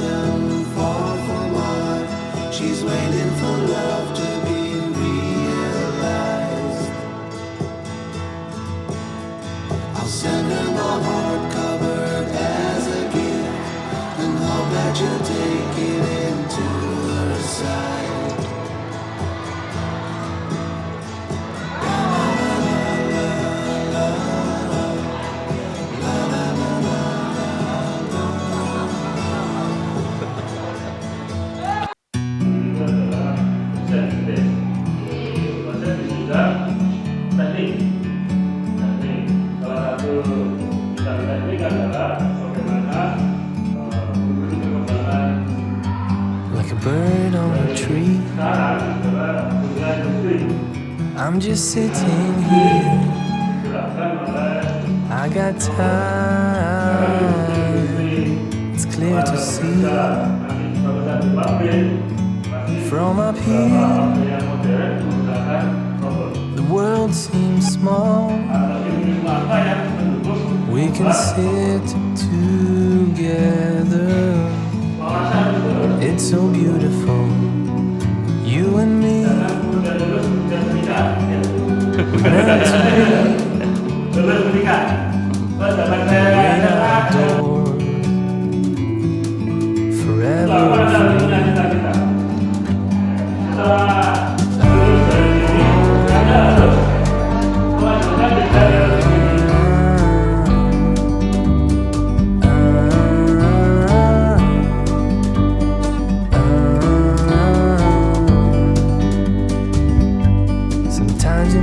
mountain far from mine. She's waiting for love to be realized. I'll send her my heart covered as a gift, and hope that you'll take it into her side. Like a bird on a tree, I'm just sitting here. I got time, it's clear to see. From up here, the world seems small. We can sit together. It's so beautiful, you and me. We're meant to be. When I